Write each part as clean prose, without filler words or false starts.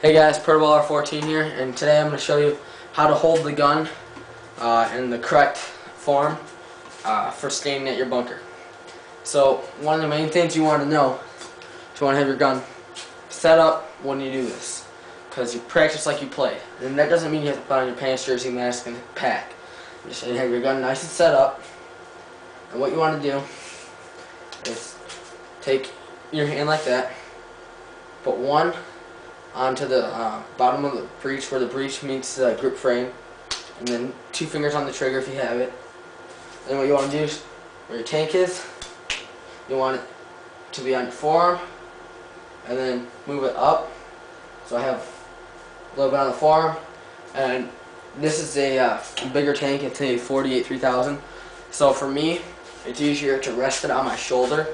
Hey guys, Paintball R14 here, and today I'm going to show you how to hold the gun in the correct form for standing at your bunker. So one of the main things you want to know if you want to have your gun set up when you do this, because you practice like you play. And that doesn't mean you have to put on your pants, jersey, mask, and pack. You just have your gun nice and set up, and what you want to do is take your hand like that, put one onto the bottom of the breech where the breech meets the grip frame, and then 2 fingers on the trigger if you have it. And then what you want to do is where your tank is, you want it to be on your forearm, and then move it up. So I have a little bit on the forearm, and this is a bigger tank. It's a 48 3000. So for me, it's easier to rest it on my shoulder.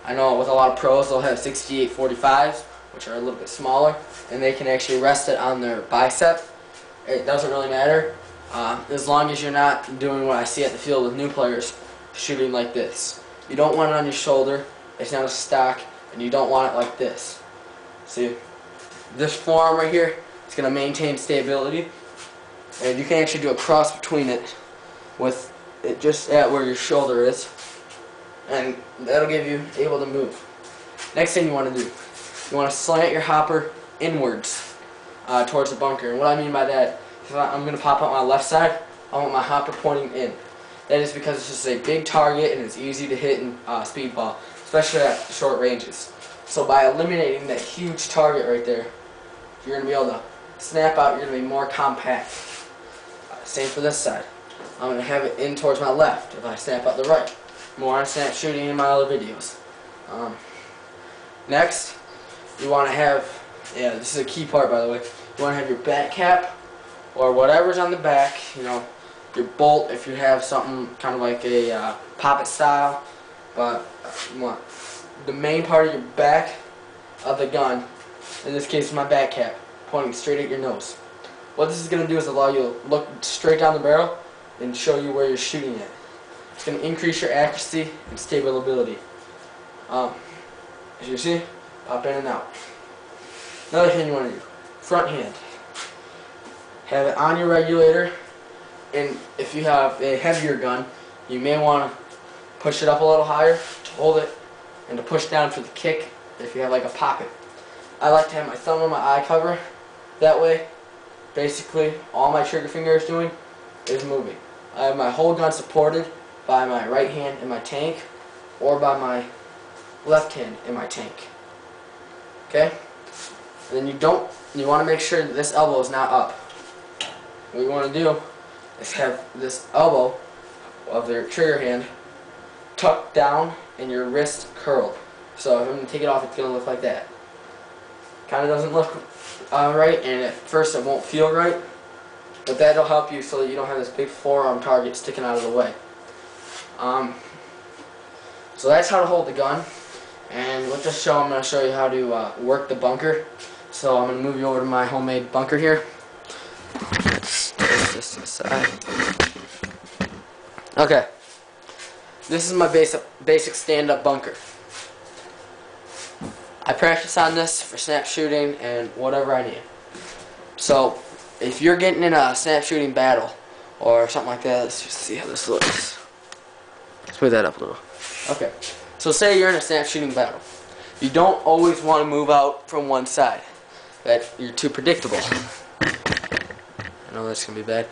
I know with a lot of pros they'll have 68 45s, which are a little bit smaller, and they can actually rest it on their bicep. It doesn't really matter as long as you're not doing what I see at the field with new players, shooting like this. You don't want it on your shoulder. It's not a stock, and you don't want it like this. See, this forearm right here is going to maintain stability, and you can actually do a cross between it with it just at where your shoulder is, and that'll give you able to move. Next thing you want to do, you want to slant your hopper inwards towards the bunker. And what I mean by that, if I'm going to pop out my left side, I want my hopper pointing in. That is because it's just a big target and it's easy to hit in speedball, especially at short ranges. So by eliminating that huge target right there, you're going to be able to snap out, you're going to be more compact. Same for this side. I'm going to have it in towards my left if I snap out the right. More on snap shooting in my other videos. Next, you want to have, this is a key part by the way, you want to have your Backcap or whatever's on the back, you know, your bolt if you have something kind of like a poppet style, but you want the main part of your back of the gun, in this case my Backcap, pointing straight at your nose. What this is going to do is allow you to look straight down the barrel and show you where you're shooting at. It's going to increase your accuracy and stability. As you see, pop in and out. Another thing you want to do, front hand. Have it on your regulator, and if you have a heavier gun, you may want to push it up a little higher to hold it and to push down for the kick if you have like a pocket. I like to have my thumb on my eye cover. That way, basically, all my trigger finger is doing is moving. I have my whole gun supported by my right hand in my tank or by my left hand in my tank. Okay? And then you want to make sure that this elbow is not up. What you want to do is have this elbow of your trigger hand tucked down and your wrist curled. So if I'm going to take it off, it's going to look like that. Kind of doesn't look right, and at first it won't feel right, but that'll help you so that you don't have this big forearm target sticking out of the way. So that's how to hold the gun. And with this show, I'm going to show you how to work the bunker. So I'm going to move you over to my homemade bunker here. Let's place this to the side. Okay. This is my basic stand-up bunker. I practice on this for snap shooting and whatever I need. So if you're getting in a snap shooting battle or something like that, let's just see how this looks. Let's move that up a little. Okay. So say you're in a snap shooting battle. You don't always want to move out from one side. That you're too predictable. I know that's going to be bad.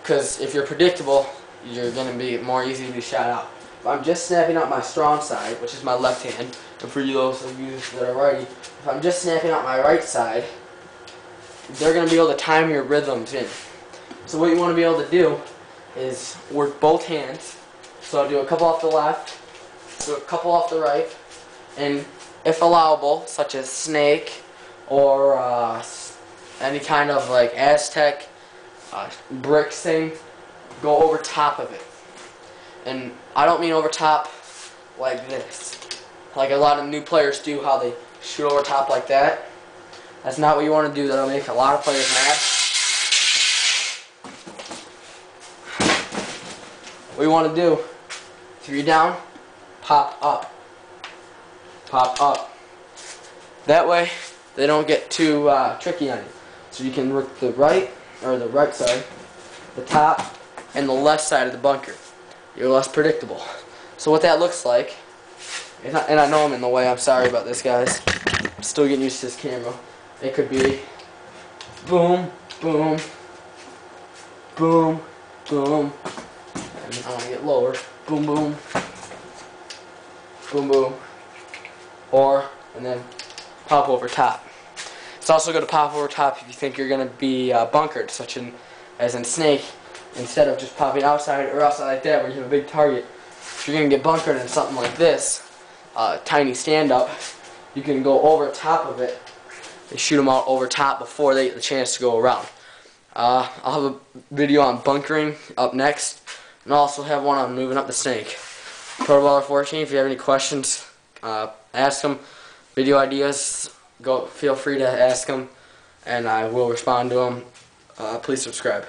Because if you're predictable, you're going to be more easy to be shot out. If I'm just snapping out my strong side, which is my left hand, and for those of you that are righty, if I'm just snapping out my right side, they're going to be able to time your rhythms in. So what you want to be able to do is work both hands. So I'll do a couple off the left, do a couple off the right, and if allowable, such as snake or any kind of like Aztec brick thing, go over top of it. And I don't mean over top like this, like a lot of new players do, how they shoot over top like that. That's not what you want to do. That'll make a lot of players mad. What you want to do, if you're down, pop up. Pop up. That way, they don't get too tricky on you. So you can work the right side, the top, and the left side of the bunker. You're less predictable. So what that looks like, and I know I'm in the way, I'm sorry about this, guys. I'm still getting used to this camera. It could be boom, boom, boom, boom, and I want to get lower, boom, boom, boom, boom, and then pop over top. It's also going to pop over top if you think you're going to be bunkered, as in snake, instead of just popping outside or outside like that where you have a big target. If you're going to get bunkered in something like this, tiny stand-up, you can go over top of it and shoot them out over top before they get the chance to go around. I'll have a video on bunkering up next, and I'll also have one on moving up the snake. Protoballer 14, if you have any questions, ask them. Video ideas, feel free to ask them, and I will respond to them. Please subscribe.